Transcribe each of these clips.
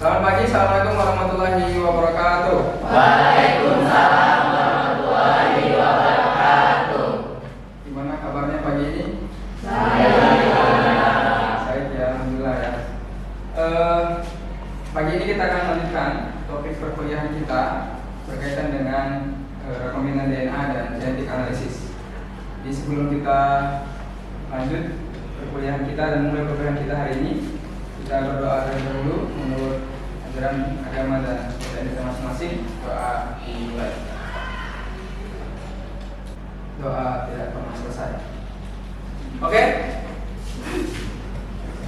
Selamat pagi, assalamualaikum warahmatullahi wabarakatuh. Waalaikumsalam warahmatullahi wabarakatuh. Gimana kabarnya pagi ini? Baik ya, alhamdulillah ya. Pagi ini kita akan lanjutkan topik perkuliahan kita berkaitan dengan rekombinan DNA dan genetik analisis. Jadi sebelum kita lanjut perkuliahan kita dan mulai perkuliahan kita hari ini, kita berdoa terlebih dahulu menurut ajaran agama dan kepercayaan kita masing-masing. Doa dimulai. Doa tidak pernah selesai. Oke.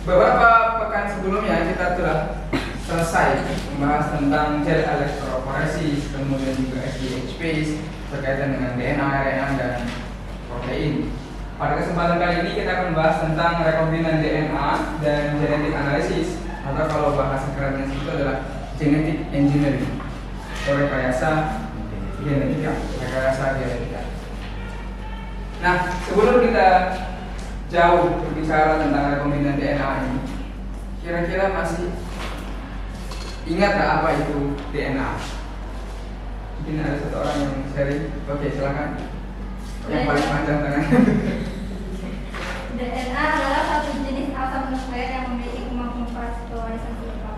Beberapa pekan sebelumnya kita telah selesai membahas tentang gel elektroforesis, kemudian juga SDH space berkaitan dengan DNA, RNA dan protein. Pada kesempatan kali ini kita akan membahas tentang rekombinan DNA dan genetik analisis, atau kalau bahasa kerennya itu adalah genetic engineering atau rekayasa genetika. Nah, sebelum kita jauh berbicara tentang rekombinan DNA ini, kira-kira masih ingat nggak apa itu DNA? Mungkin ada satu orang yang sharing. Oke, silakan. Yang paling panjang tangan. DNA adalah satu jenis asam nukleat yang memiliki kemampuan pewarisan sifat.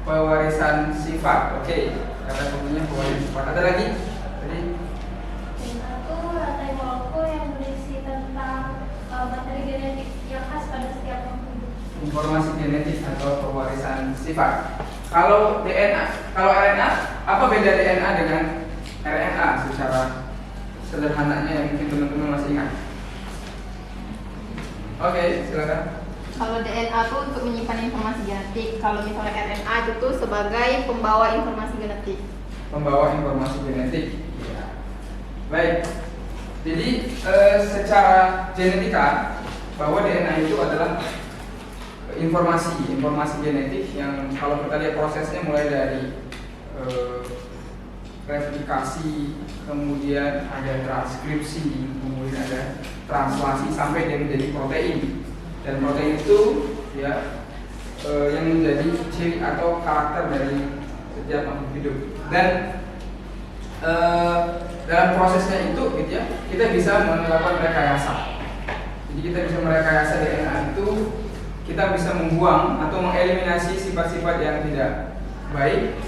Pewarisan sifat, oke. Kata kuncinya pewarisan sifat. Ada lagi? Tadi DNA itu rantai molekul yang berisi tentang materi genetik yang khas pada setiap makhluk. informasi genetik atau pewarisan sifat. Kalau DNA, kalau RNA, apa beda DNA dengan RNA secara sederhananya yang mungkin teman-teman masih ingat? Oke, silakan. Kalau DNA itu untuk menyimpan informasi genetik. Kalau misalnya RNA itu tuh sebagai pembawa informasi genetik. Membawa informasi genetik. Ya. Baik. Jadi secara genetika bahwa DNA itu adalah informasi genetik yang kalau kita lihat prosesnya mulai dari replikasi, kemudian ada transkripsi, kemudian ada translasi sampai dia menjadi protein. Dan protein itu ya yang menjadi ciri atau karakter dari setiap makhluk hidup. Dan dalam prosesnya itu gitu ya, kita bisa melakukan rekayasa. Jadi kita bisa merekayasa DNA itu, kita bisa membuang atau mengeliminasi sifat-sifat yang tidak baik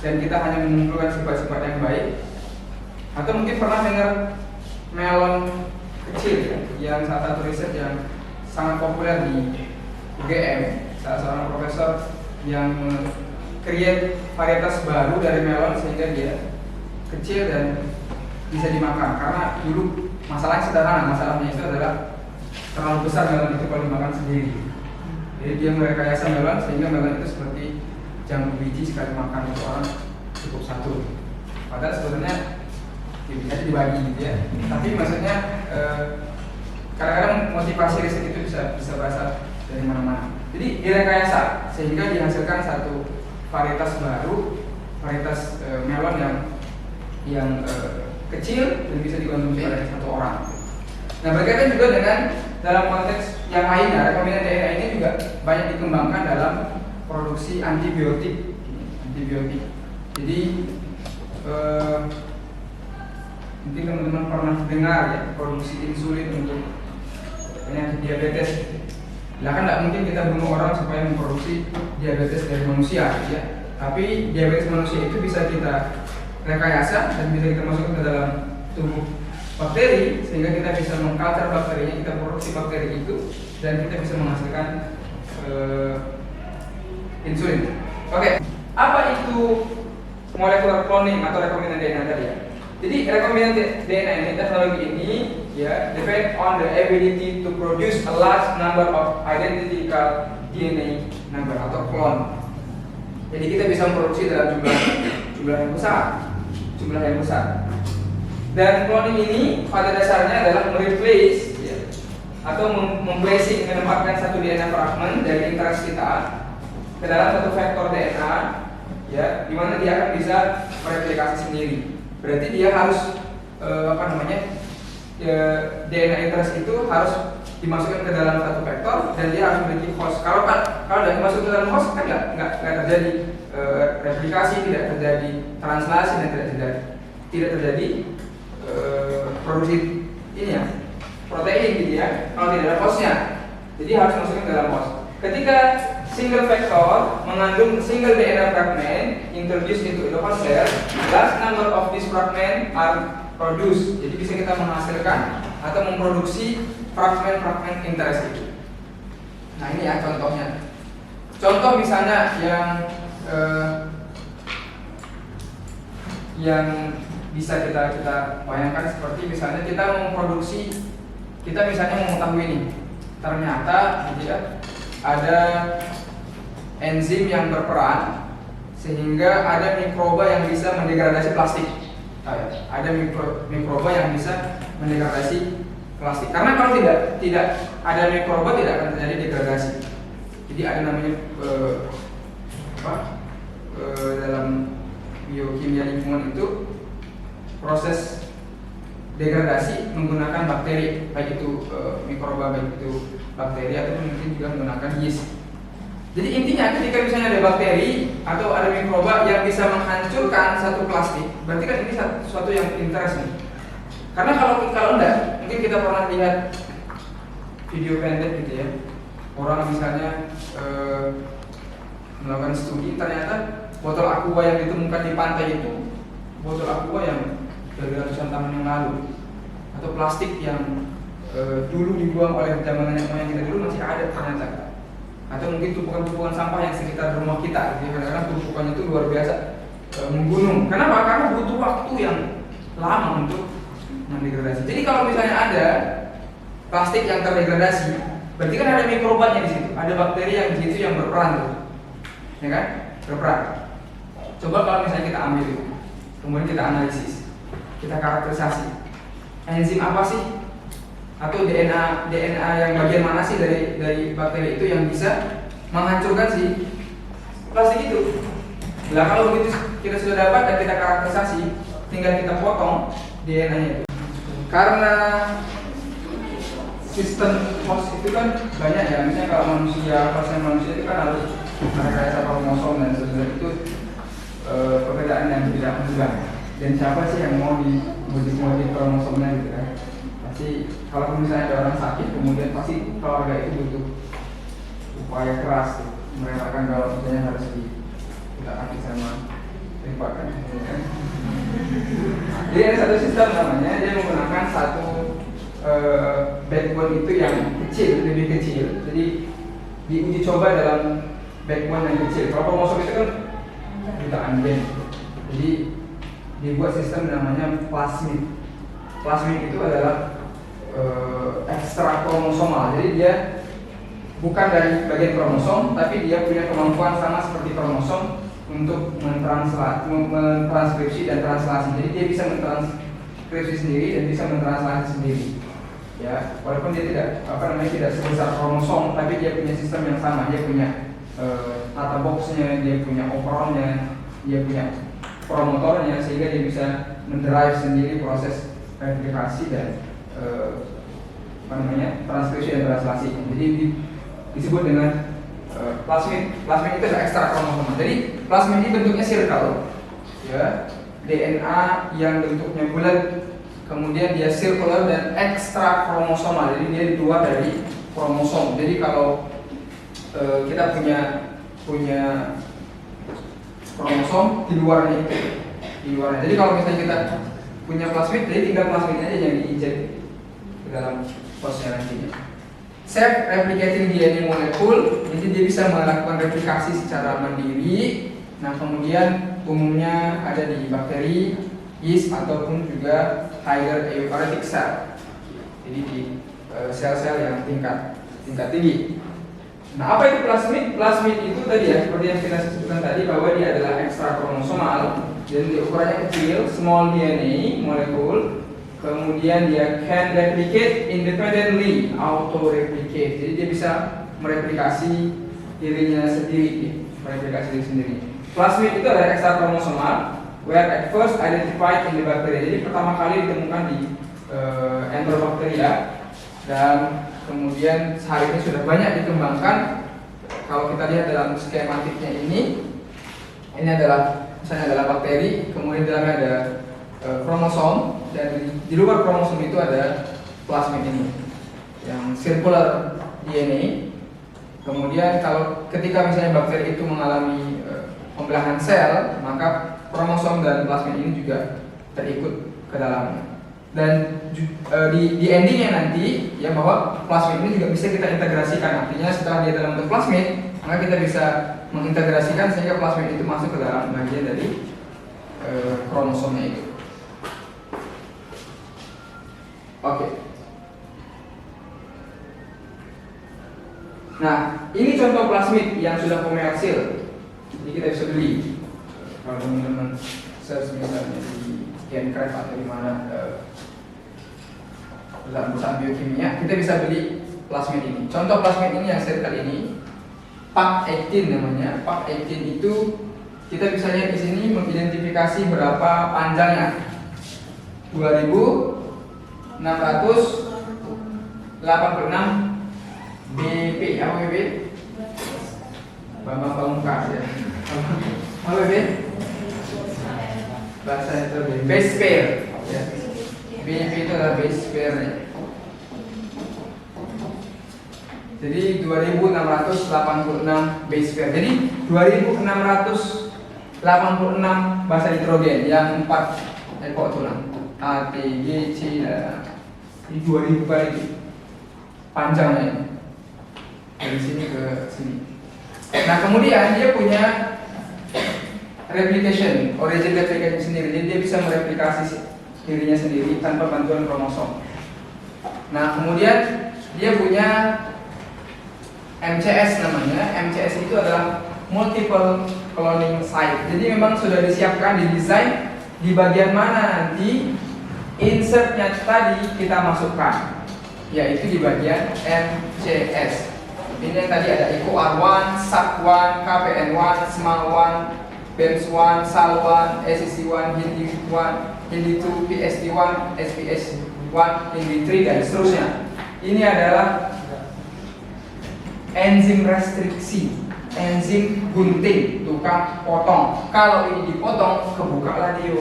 dan kita hanya mengumpulkan sifat-sifat yang baik. Atau mungkin pernah dengar melon kecil ya, yang salah satu riset yang sangat populer di UGM, salah seorang profesor yang create varietas baru dari melon sehingga dia kecil dan bisa dimakan. Karena dulu masalahnya sederhana, masalahnya itu adalah terlalu besar melon itu kalau dimakan sendiri. Jadi dia merekayasa melon sehingga melon itu seperti jambu biji, sekali makan untuk orang cukup satu. Padahal sebenarnya bisa dibagi gitu ya. Tapi maksudnya kadang-kadang motivasi riset itu bisa berasal dari mana-mana. Jadi direkayasa sehingga dihasilkan satu varietas baru, varietas melon yang kecil dan bisa dikonsumsi oleh satu orang. Nah, berkaitan juga dengan dalam konteks yang lainnya, rekombinan DNA ini juga banyak dikembangkan dalam produksi antibiotik. Jadi mungkin teman-teman pernah dengar ya, produksi insulin untuk penyakit diabetes. Nah, kan tidak mungkin kita bunuh orang supaya memproduksi diabetes dari manusia gitu ya. Tapi diabetes manusia itu bisa kita rekayasa dan bisa kita masukkan ke dalam tubuh bakteri sehingga kita bisa mengculture bakterinya, kita produksi bakteri itu dan kita bisa menghasilkan insulin. Oke, apa itu molecular cloning atau rekombinan DNA tadi ya? Jadi rekombinan DNA ini, teknologi ini ya depend on the ability to produce a large number of identical DNA number atau clone. Jadi kita bisa memproduksi dalam jumlah yang besar. Dan cloning ini pada dasarnya adalah mereplace ya, atau memplacing, menempatkan satu DNA fragment dari interest kita ke dalam satu vektor DNA ya, di mana dia akan bisa mereplikasi sendiri. Berarti dia harus DNA interest itu harus dimasukkan ke dalam satu vektor dan dia harus memiliki host. Kalau tidak dimasuk ke dalam host kan nggak terjadi replikasi, tidak terjadi translasi dan tidak terjadi produksi ini ya protein gitu ya. Kalau tidak ada hostnya, jadi harus masukkan ke dalam host. Ketika single vector mengandung single DNA fragment introduced into the host cell, large number of these fragments are produced. Jadi bisa kita menghasilkan atau memproduksi fragment-fragment interest itu. Nah ini ya contohnya. Contoh misalnya yang bisa kita bayangkan seperti misalnya kita memproduksi, kita misalnya mengetahui ini, ternyata gitu ya, ada enzim yang berperan sehingga ada mikroba yang bisa mendegradasi plastik. Ada mikroba yang bisa mendegradasi plastik. Karena kalau tidak ada mikroba tidak akan terjadi degradasi. Jadi ada namanya dalam biokimia lingkungan itu proses degradasi menggunakan bakteri, baik itu mikroba, baik itu bakteri atau mungkin juga menggunakan yeast. Jadi intinya ketika misalnya ada bakteri atau ada mikroba yang bisa menghancurkan satu plastik, berarti kan ini sesuatu yang interest nih. Karena kalau enggak, mungkin kita pernah lihat video pendek gitu ya, orang misalnya melakukan studi, ternyata botol aqua yang ditemukan di pantai itu botol aqua yang dari ratusan tahun yang lalu, atau plastik yang dulu dibuang oleh zaman nenek moyang kita dulu masih ada ternyata, atau mungkin tumpukan-tumpukan sampah yang sekitar rumah kita, gitu. Kadang-kadang tumpukannya itu luar biasa menggunung. Kenapa? Karena butuh waktu yang lama untuk mendegradasi. Jadi kalau misalnya ada plastik yang terdegradasi, berarti kan ada mikrobanya di situ, ada bakteri yang di situ yang berperan tuh, ya kan? Berperan. Coba kalau misalnya kita ambil itu, kemudian kita analisis, kita karakterisasi, enzim apa sih? Atau DNA yang bagian mana sih dari bakteri itu yang bisa menghancurkan si plastik itu? Nah kalau begitu kita sudah dapat dan kita karakterisasi, tinggal kita potong DNA-nya itu. Karena sistem host itu kan banyak ya, misalnya kalau manusia itu kan harus rekayasa kromosom dan seterusnya, itu pekerjaan yang tidak mudah. Dan siapa sih yang mau dimodif kromosomnya gitu kan? Pasti kalau misalnya ada orang sakit, kemudian pasti keluarga itu butuh upaya keras tuh, merelakan kalau misalnya harus kita kaki sama ribakan. Jadi ada satu sistem namanya, dia menggunakan satu backbone itu yang kecil, lebih kecil. Jadi diuji coba dalam backbone yang kecil. Kalau kromosom itu kan jutaan gen. Jadi dibuat sistem namanya plasmid. Plasmid itu adalah ekstra kromosomal. Jadi dia bukan dari bagian kromosom, tapi dia punya kemampuan sama seperti kromosom untuk mentranskripsi dan translasi. Jadi dia bisa mentranskripsi sendiri dan bisa mentranslasi sendiri. Ya, walaupun dia tidak sebesar kromosom, tapi dia punya sistem yang sama. Dia punya data boxnya, dia punya operonnya, dia punya promotornya, sehingga dia bisa mendrive sendiri proses replikasi dan transkripsi dan translasi. Jadi disebut dengan plasmid. Plasmid itu adalah ekstra kromosom. Jadi plasmid ini bentuknya circle, ya, DNA yang bentuknya bulat, kemudian dia circular dan ekstra kromosomal. Jadi dia di luar dari kromosom. Jadi kalau kita punya kromosom di luarnya itu, di luarnya. Jadi kalau misalnya kita punya plasmid, jadi tinggal plasmidnya aja yang diinjek ke dalam posnya nantinya. Self-replicating DNA molekul, jadi dia bisa melakukan replikasi secara mandiri. Nah kemudian umumnya ada di bakteri, yeast ataupun juga higher eukaryotic cell. Jadi di sel-sel yang tingkat tinggi. Nah apa itu plasmid? Plasmid itu tadi ya, seperti yang kita sebutkan tadi, bahwa dia adalah ekstra kromosomal dan ukurannya kecil, small DNA molekul. Kemudian dia can replicate independently, auto replicate. Jadi dia bisa mereplikasi dirinya sendiri, Plasmid itu adalah ekstra kromosomal, where at first identified in the bacteria. Jadi pertama kali ditemukan di Enterobacteria, dan kemudian hari ini sudah banyak dikembangkan. Kalau kita lihat dalam skematiknya ini adalah misalnya adalah bakteri, kemudian di dalamnya ada kromosom, dan di luar kromosom itu ada plasmid ini yang circular DNA. Kemudian kalau ketika misalnya bakteri itu mengalami pembelahan sel, maka kromosom dan plasmid ini juga terikut ke dalamnya. Dan di endingnya nanti ya bahwa plasmid ini juga bisa kita integrasikan. Artinya setelah dia dalam bentuk plasmid, maka kita bisa mengintegrasikan sehingga plasmid itu masuk ke dalam bagian dari kromosomnya itu. Oke. Nah, ini contoh plasmid yang sudah komersil. Jadi kita bisa beli. Kalau teman-teman search misalnya di Gencraft atau di mana perusahaan biokimia, kita bisa beli plasmid ini. Contoh plasmid ini yang seri kali ini PAC18 namanya. PAC18 itu kita bisa lihat di sini mengidentifikasi berapa panjangnya. 2686 BP. Apa BP? Bambang Pamungkas ya. Apa BP? Bahasa itu base pair ya. BP itu adalah base pair ya. Jadi 2686 base pair. Jadi 2686 basa nitrogen yang 4 ekor tulang A, T, G, C. Ini 2000 kali panjangnya ini. Dari sini ke sini. Nah, kemudian dia punya replication, origin replication sendiri. Jadi dia bisa mereplikasi dirinya sendiri tanpa bantuan kromosom. Nah, kemudian dia punya MCS namanya. MCS itu adalah multiple cloning site. Jadi memang sudah disiapkan, didesain di bagian mana nanti insertnya tadi kita masukkan, yaitu di bagian MCS. Ini yang tadi ada EcoR1, SAC1, KPN1, SMAL1, BEMS1, SAL1, SEC1, HINDI1, HINDI2, PSD1, SPS1, HINDI3, dan seterusnya. Ini adalah enzim restriksi, enzim gunting, tukang potong. Kalau ini dipotong, kebukalah dia.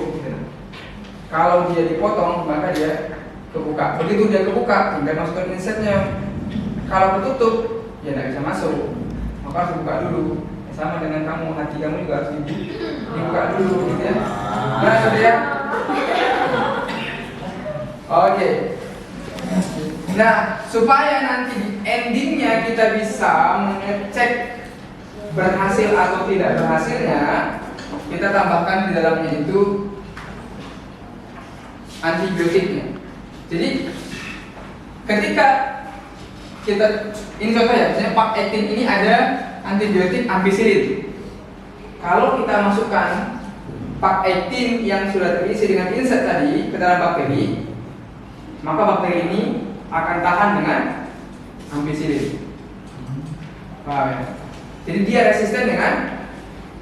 Kalau dia dipotong, maka dia kebuka. Begitu dia kebuka, tinggal masukkan insertnya. Kalau ketutup, ya tidak bisa masuk. Maka harus dibuka dulu. Sama dengan kamu, hati kamu juga harus dibuka dulu, gitu ya. Nah, sudah ya. Oke. Nah, supaya nanti di endingnya kita bisa mengecek berhasil atau tidak berhasilnya, kita tambahkan di dalamnya itu antibiotiknya. Jadi ketika kita, ini contoh ya, misalnya PAC18 ini ada antibiotik ampicillin. Kalau kita masukkan PAC18 yang sudah terisi dengan insert tadi ke dalam bakteri, maka bakteri ini akan tahan dengan ampicillin. Paham ya? Jadi dia resisten dengan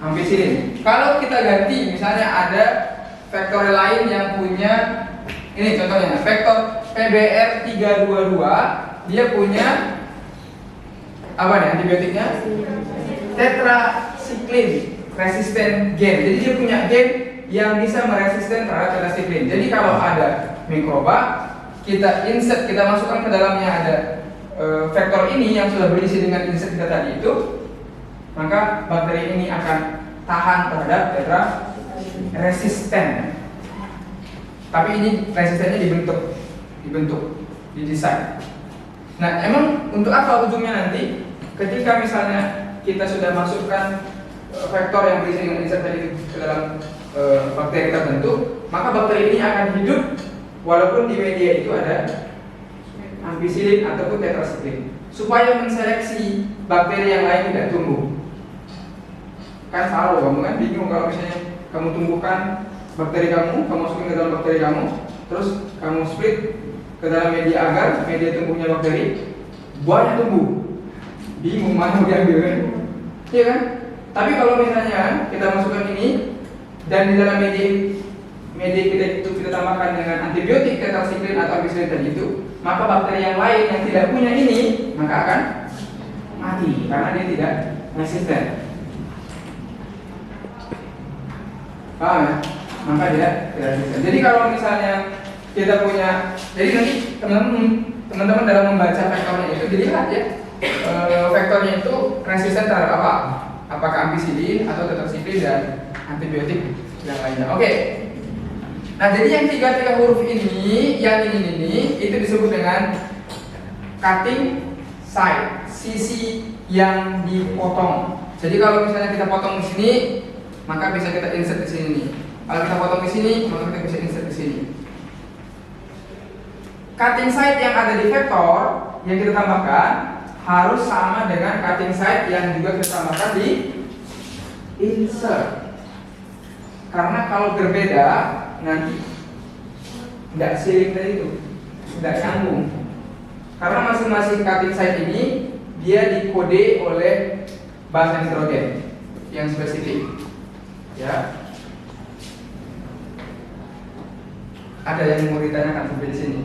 ampicillin. Kalau kita ganti, misalnya ada vektor lain yang punya, ini contohnya vektor PBR322, dia punya apa nih antibiotiknya? Tetracycline resistant gen. Jadi dia punya gen yang bisa meresisten terhadap tetracycline. Jadi kalau ada mikroba, kita insert, kita masukkan ke dalamnya ada vektor ini yang sudah berisi dengan insert kita tadi itu, maka bakteri ini akan tahan terhadap tetraresisten. Tapi ini resistennya dibentuk, didesain. Nah, emang untuk apa ujungnya nanti? Ketika misalnya kita sudah masukkan vektor yang berisi dengan insert tadi ke dalam bakteri tertentu, maka bakteri ini akan hidup walaupun di media itu ada ampicillin ataupun tetracycline, supaya menseleksi bakteri yang lain tidak tumbuh. Kan salah, kamu kan bingung kalau misalnya kamu tumbuhkan bakteri kamu masukin ke dalam bakteri kamu, terus kamu split ke dalam media agar media tumbuhnya bakteri banyak tumbuh, bingung mana mau diambil kan? Iya kan? Tapi kalau misalnya kita masukkan ini dan di dalam media kita itu kita tambahkan dengan antibiotik tetracycline atau ampicillin tadi itu, maka bakteri yang lain yang tidak punya ini maka akan mati karena dia tidak resisten. Paham ya? Maka dia tidak resisten. Jadi kalau misalnya kita punya, jadi nanti teman-teman dalam membaca vektornya itu dilihat ya, vektornya itu resisten terhadap apa? Apakah ampisilin atau tetrasiklin dan antibiotik yang lainnya. Oke. Nah, jadi yang tiga huruf ini, yang ini itu disebut dengan cutting site, sisi yang dipotong. Jadi kalau misalnya kita potong di sini, maka bisa kita insert di sini. Kalau kita potong di sini, maka kita bisa insert di sini. Cutting site yang ada di vektor yang kita tambahkan harus sama dengan cutting site yang juga kita tambahkan di insert. Karena kalau berbeda nanti tidak seiring tadi itu, tidak nyambung. Karena masing-masing cutting site ini dia dikode oleh basa nitrogen yang spesifik. Ya. Ada yang mau ditanyakan sampai di sini?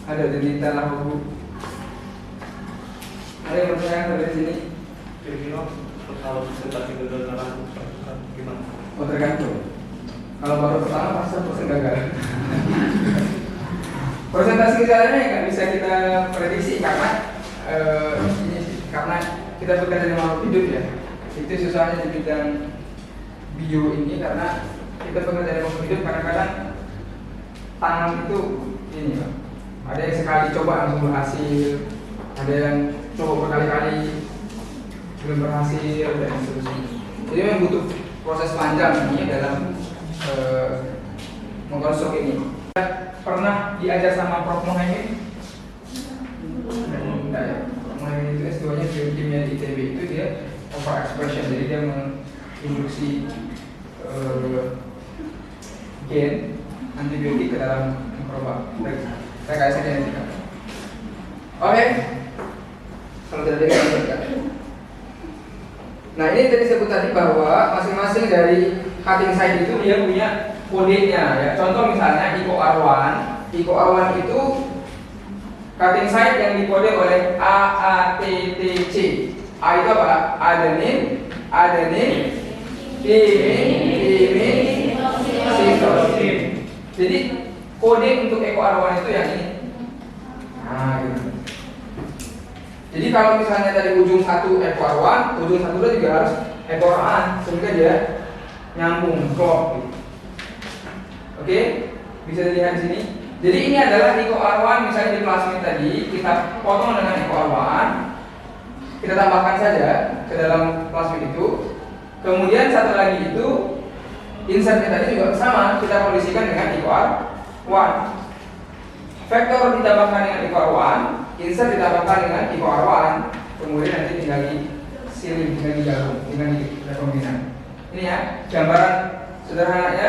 Ada cerita lah bu. Ada yang bertanya sampai di sini? Kira-kira kalau presentasi kegagalan gimana? Oh tergantung. Kalau baru pertama pasti persen gagal. Presentasi gejalanya nggak bisa kita prediksi karena karena kita bekerja dengan makhluk hidup ya. Itu susahnya di bidang bio ini karena kita bekerja dengan makhluk hidup kadang-kadang tangan itu ini Pak. Ada yang sekali coba langsung berhasil, ada yang coba berkali-kali belum berhasil dan seterusnya. Jadi memang butuh proses panjang ini dalam mengkonstruk ini. Pernah diajar sama Prof. Muhaimin? Enggak ya. Prof. Muhaimin itu S2-nya biokimia di ITB itu dia overexpression, jadi dia menginduksi gen antibiotik ke dalam mikroba. Saya kasih genetika. Oke. Kalau tidak kita lanjutkan. Nah ini tadi sebut tadi bahwa masing-masing dari cutting site itu dia punya kodenya ya. Contoh misalnya IcoR1. IcoR1 itu cutting site yang dikode oleh AATTC. A itu apa? Adenin, timin, sitosin. Jadi kode untuk IcoR1 itu yang ini. Nah, gitu. Jadi kalau misalnya dari ujung satu IcoR1, ujung satu juga harus IcoR1 sehingga dia nyambung, klop gitu. Oke, bisa dilihat di sini. Jadi ini adalah IcoR1 misalnya di plasmid tadi kita potong dengan IcoR1, kita tambahkan saja ke dalam plasmid itu. Kemudian satu lagi itu insertnya tadi juga sama, kita kondisikan dengan IcoR1. Vektor ditambahkan dengan IcoR1, insert ditambahkan dengan IcoR1, kemudian nanti tinggal disilin, tinggal digabung, tinggal direkombinan. Ini ya gambaran sederhananya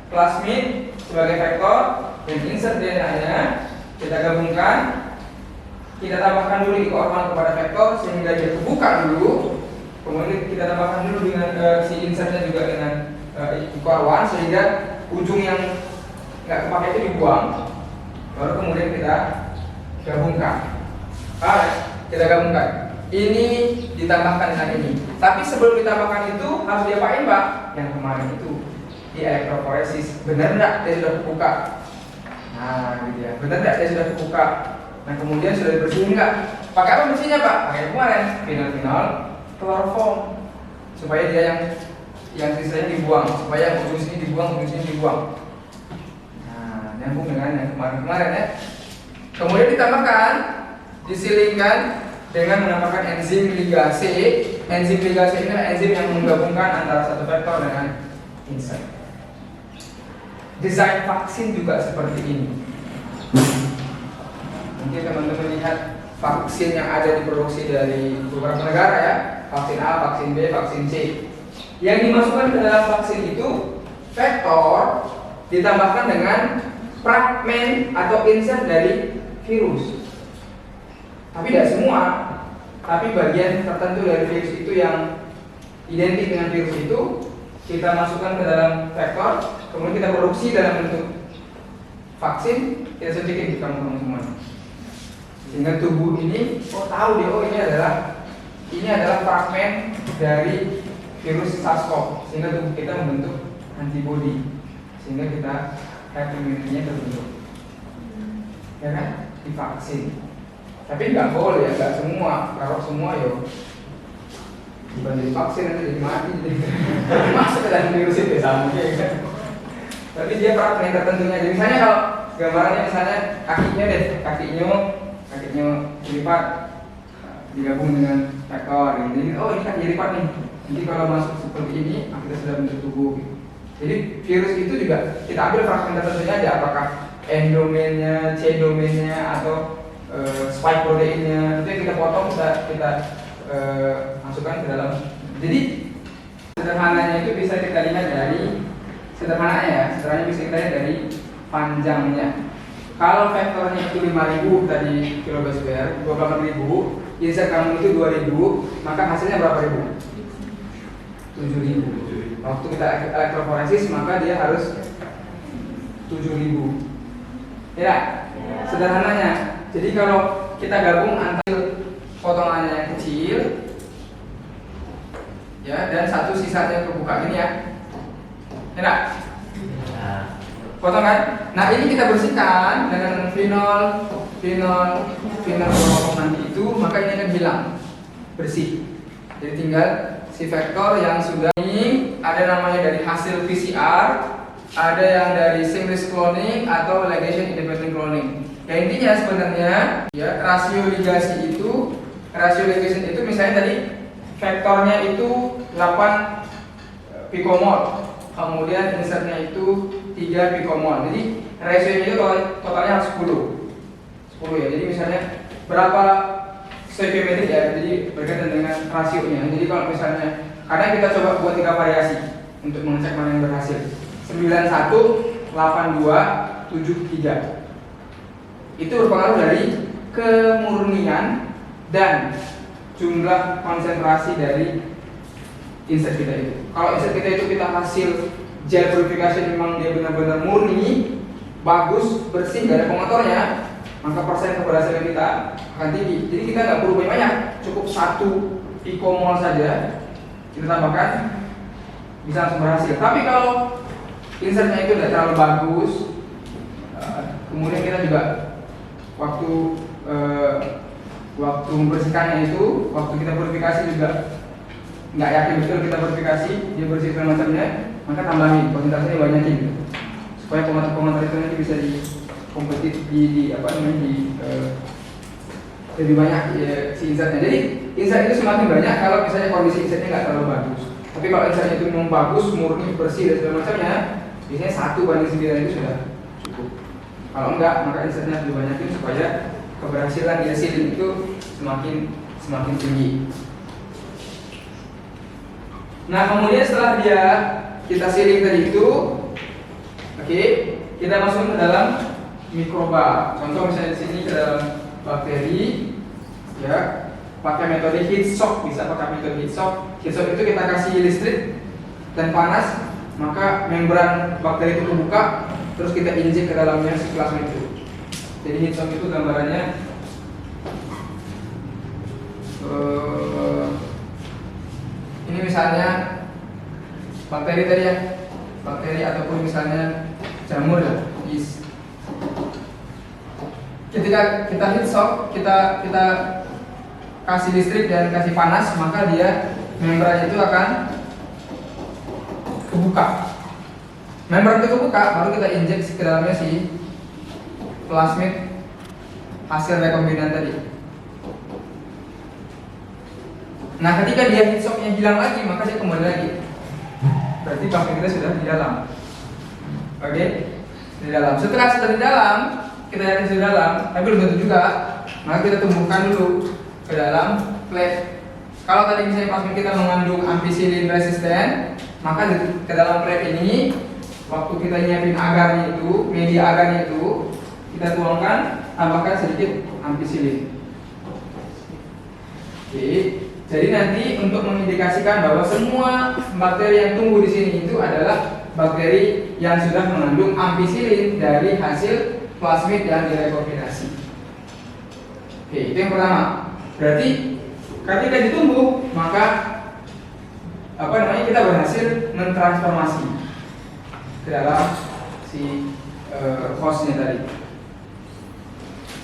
plasmid sebagai vektor dan insert DNA-nya kita gabungkan, kita tambahkan dulu IcoR1 kepada vektor sehingga dia kebuka dulu, kemudian kita tambahkan dulu dengan si insertnya juga dengan IcoR1 sehingga ujung yang nggak kepake itu dibuang, baru kemudian kita gabungkan. Kita gabungkan. Ini ditambahkan dengan ini. Tapi sebelum ditambahkan itu harus diapain Pak? Yang kemarin itu di elektroforesis. Benar enggak dia sudah kebuka? Nah, gitu ya. Benar enggak dia sudah kebuka? Nah, kemudian sudah dibersihin enggak? Pakai apa bersihnya Pak? Pakai kemarin final kloroform supaya dia yang sisanya dibuang, supaya ujung sini dibuang, ujung sini dibuang. Nah, nyambung dengan yang kemarin-kemarin ya. Kemudian ditambahkan, disilingkan dengan menambahkan enzim ligase. Enzim ligase ini adalah enzim yang menggabungkan antara satu vektor dengan insert. Desain vaksin juga seperti ini. Mungkin teman-teman lihat vaksin yang ada diproduksi dari beberapa negara ya, vaksin A, vaksin B, vaksin C. Yang dimasukkan ke dalam vaksin itu vektor ditambahkan dengan fragmen atau insert dari virus. Tapi tidak semua, tapi bagian tertentu dari virus itu yang identik dengan virus itu kita masukkan ke dalam vektor, kemudian kita produksi dalam bentuk vaksin, kita suntikin ke kamu semua. Sehingga tubuh ini tahu dia, ini adalah fragmen dari virus SARS-CoV, sehingga tubuh kita membentuk antibodi, sehingga kita herd immunity-nya terbentuk. Ya kan? Divaksin. Tapi nggak boleh ya, nggak semua. Kalau semua bukan divaksin nanti jadi mati, jadi masuk ke dalam virus itu sama kan. Tapi dia fragmen tertentunya. Jadi misalnya kalau gambarannya misalnya kakinya dilipat, digabung dengan vektor gitu. Jadi ini kan dilipat nih. Jadi kalau masuk seperti ini, kita sudah bentuk tubuh. Gitu. Jadi virus itu juga kita ambil fragmen tertentunya aja, apakah endomennya, C-domennya atau spike proteinnya, itu yang kita potong, kita masukkan ke dalam. Jadi sederhananya itu bisa kita lihat dari sederhananya bisa kita lihat dari panjangnya. Kalau vektornya itu 5000 tadi kilobase per 28.000, insert kamu itu 2000, maka hasilnya berapa ribu? 7000. Waktu kita elektroforesis maka dia harus 7000. Ya, sederhananya. Jadi kalau kita gabung antara potongannya yang kecil, ya, dan satu sisanya kebuka ini ya, enak. Potong kan? Nah ini kita bersihkan dengan phenol nanti itu, maka ini akan hilang, bersih. Jadi tinggal si vektor yang sudah ini ada namanya dari hasil PCR, ada yang dari seamless cloning atau ligation independent cloning. Ya intinya sebenarnya ya rasio ligasi itu, ligation itu misalnya tadi vektornya itu 8 pikomol, kemudian insertnya itu 3 pikomol. Jadi rasionya itu totalnya harus 10 ya. Jadi misalnya berapa stoichiometrik ya, jadi berkaitan dengan rasionya. Jadi kalau misalnya kadang kita coba buat 3 variasi untuk mengecek mana yang berhasil. 91, 82, 73. Itu berpengaruh dari kemurnian dan jumlah konsentrasi dari insert kita itu. Kalau insert kita itu kita hasil gel purification memang dia benar-benar murni, bagus, bersih, gak ada pengotornya, maka persen keberhasilan kita akan tinggi. Jadi kita nggak perlu banyak, cukup 1 pikomol saja kita tambahkan bisa langsung berhasil. Tapi kalau insertnya itu tidak terlalu bagus, kemudian kita juga waktu membersihkannya itu, waktu kita purifikasi juga nggak yakin betul kita purifikasi dia bersih segala macamnya, maka tambahin konsentrasinya banyakin supaya pengotor itu nanti bisa dikompetitif lebih banyak ya, si insertnya. Jadi insert itu semakin banyak kalau misalnya kondisi insertnya nggak terlalu bagus. Tapi kalau insertnya itu memang bagus, murni, bersih dan segala macamnya, biasanya 1:9 itu sudah cukup. Kalau enggak, maka insertnya lebih banyakin supaya keberhasilan diasilin itu semakin tinggi. Nah kemudian setelah kita siling tadi itu, oke, kita masuk ke dalam mikroba. Contoh misalnya di sini ke dalam bakteri, ya, pakai metode heat shock, bisa pakai metode heat shock. Heat shock itu kita kasih listrik dan panas, maka membran bakteri itu terbuka, terus kita injek ke dalamnya si plasma itu. Jadi heat shock itu gambarannya ini misalnya bakteri tadi ya, bakteri ataupun misalnya jamur ya, yeast. Ketika kita heat shock, kita kasih listrik dan kasih panas, maka dia membran itu akan kebuka. Membran itu kebuka, baru kita injek ke dalamnya si plasmid hasil rekombinan tadi. Nah, ketika dia heat shocknya hilang lagi, maka dia kembali lagi. Berarti bakteri kita sudah di dalam. Oke, di dalam. Setelah di dalam, kita yakin di dalam, tapi belum tentu juga. Maka kita tumbuhkan dulu ke dalam plate. Kalau tadi misalnya plasmid kita mengandung ampicillin resisten, maka ke dalam plate ini, waktu kita nyiapin agarnya itu, media agarnya itu, kita tuangkan, tambahkan sedikit ampicillin. Oke. Jadi nanti untuk mengindikasikan bahwa semua bakteri yang tumbuh di sini itu adalah bakteri yang sudah mengandung ampicillin dari hasil plasmid yang direkombinasi. Oke, itu yang pertama. Berarti ketika ditumbuh maka kita berhasil mentransformasi ke dalam si hostnya tadi.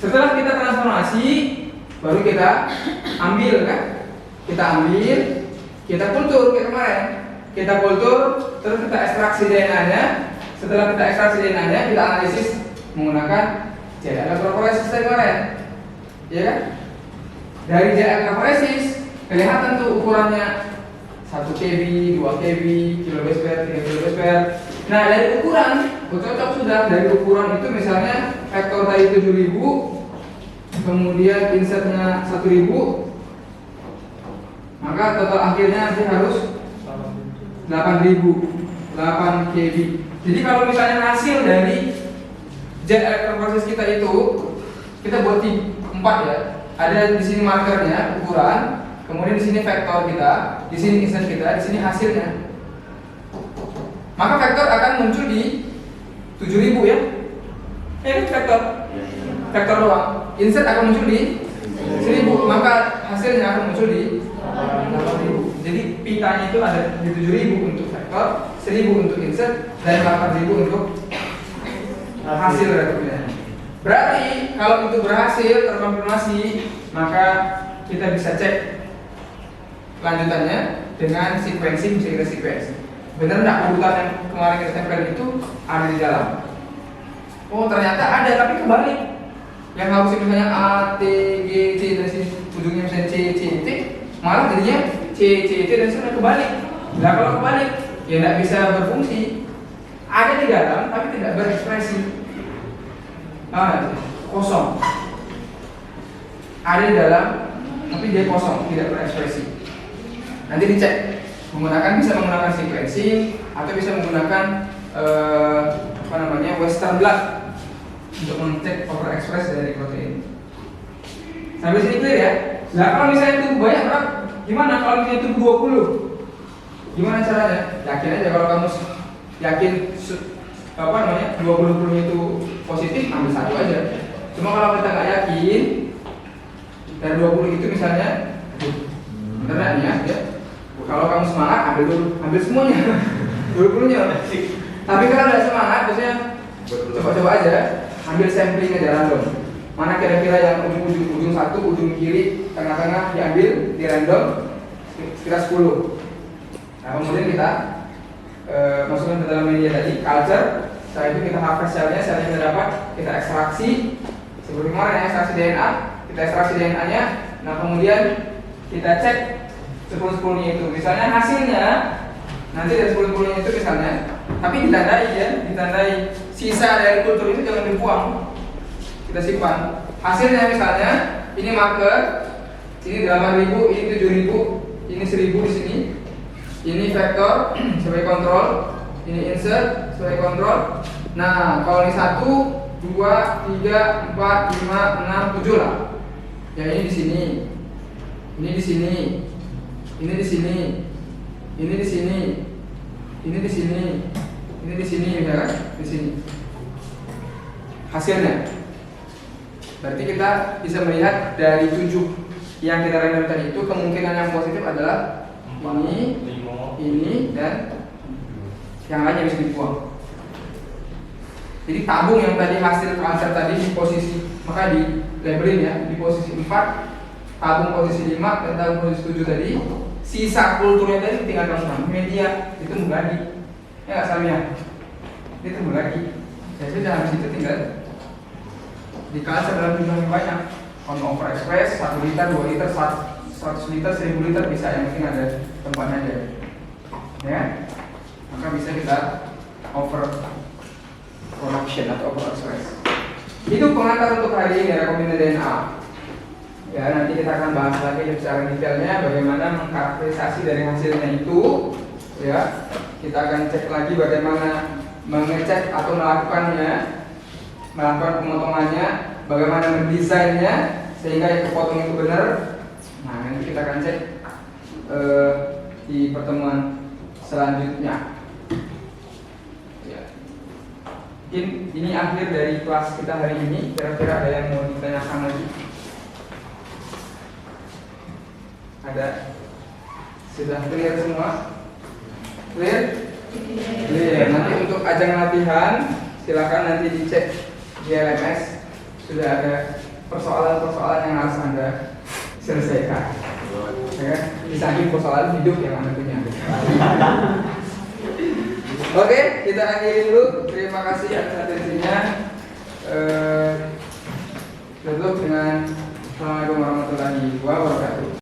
Setelah kita transformasi, baru kita ambil kan? Kita kultur kayak kemarin. Kita kultur, terus kita ekstraksi DNA-nya. Setelah kita ekstraksi DNA-nya, kita analisis menggunakan gel elektroforesis tadi kemarin. Ya kan? Dari gel elektroforesis kelihatan tuh ukurannya 1 kb, 2 kb, kilobase per, 3 kilobase per. Nah, dari ukuran, cocok sudah dari ukuran itu misalnya vektor tadi 7000, kemudian insertnya 1000, maka total akhirnya nanti harus 8 kb. Jadi kalau misalnya hasil dari jet elektroforesis kita itu, kita buat 4 ya. Ada di sini markernya, ukuran, kemudian di sini vektor kita, di sini insert kita, di sini hasilnya. Maka vektor akan muncul di 7000 ya. Vektor doang. Insert akan muncul di 1000, maka hasilnya akan muncul di 8000. Jadi pitanya itu ada di 7000 untuk vektor, 1000 untuk insert, dan 8000 untuk hasil rekomendasi. Berarti kalau itu berhasil terkonfirmasi, maka kita bisa cek lanjutannya dengan sequencing sequence. Benar enggak urutan yang kemarin kita tempel itu ada di dalam? Oh, ternyata ada, tapi kebalik. Yang harusnya misalnya A, T, G, C, dan sini ujungnya misalnya C, C, T, malah jadinya C, C, T, dan sini kebalik. Nah, kalau kebalik, ya tidak bisa berfungsi. Ada di dalam, tapi tidak berekspresi. Kosong. Ada di dalam, tapi dia kosong, tidak berekspresi. Nanti dicek. Bisa menggunakan sequencing atau bisa menggunakan Western blot untuk mengecek overexpress dari protein. Sampai sini clear ya? Nah, kalau misalnya itu banyak berapa? Gimana kalau misalnya itu 20? Gimana caranya? Yakin aja kalau kamu yakin 20 itu positif, ambil 1 aja. Cuma kalau kita nggak yakin dari 20 itu misalnya beneran ya, kalau kamu semangat ambil semuanya 20-nya. Tapi kalau nggak semangat, biasanya coba-coba aja, ambil sampling aja random. Mana kira-kira yang ujung 1, ujung kiri, tengah-tengah diambil di random kira 10. Nah, kemudian kita masukkan ke dalam media tadi, culture. Setelah itu kita harvest selnya kita dapat, kita ekstraksi seperti kemarin ya, ekstraksi DNA, kita ekstraksi DNA-nya. Nah, kemudian kita cek 10-10-nya itu, misalnya hasilnya nanti dari 10-10-nya itu misalnya, tapi ditandai sisa dari kultur itu jangan dibuang, kita simpan. Hasilnya misalnya ini marker, ini 8000, ini 7000, ini 1000 di sini, ini vektor sebagai kontrol, ini insert sebagai kontrol. Nah, kalau ini 1, 2, 3, 4, 5, 6, 7 lah. Yang ini di sini, ini di sini, ini di sini, ini di sini, ini di sini, ini di sini, ya kan? Di sini. Hasilnya. Berarti kita bisa melihat dari 7 yang kita random tadi itu, kemungkinan yang positif adalah ini, dan yang lainnya bisa dibuang. Jadi tabung yang tadi hasil culture tadi di posisi, maka di labelin ya, di posisi 4, tabung posisi 5, dan tabung posisi 7 tadi. Sisa kulturnya tadi tinggal masukkan media, itu tumbuh lagi. Ya nggak Samia? Dia tumbuh lagi. Ya sudah, habis itu tinggal di culture dalam jumlah yang banyak. On overexpress 1 liter, 2 liter, 100 liter, 1000 liter bisa, yang penting ada tempatnya aja. Ya, maka bisa kita over production atau over express. Itu pengantar untuk hari ini, rekomendasi DNA. Ya, nanti kita akan bahas lagi secara detailnya bagaimana mengkarakterisasi dari hasilnya itu. Ya, kita akan cek lagi bagaimana mengecek atau melakukan pemotongannya, bagaimana mendesainnya sehingga yang kepotong itu benar. Nah, nanti kita akan cek di pertemuan selanjutnya. Mungkin ini akhir dari kelas kita hari ini. Kira-kira ada yang mau ditanyakan lagi? Ada? Sudah clear semua? Clear? Clear. Nanti untuk ajang latihan silakan nanti dicek di LMS. Sudah ada persoalan-persoalan yang harus Anda selesaikan. Ya, di samping persoalan hidup yang Anda punya. Oke, kita akhiri dulu. Terima kasih atas atensinya. Tutup dengan Assalamualaikum warahmatullahi wabarakatuh.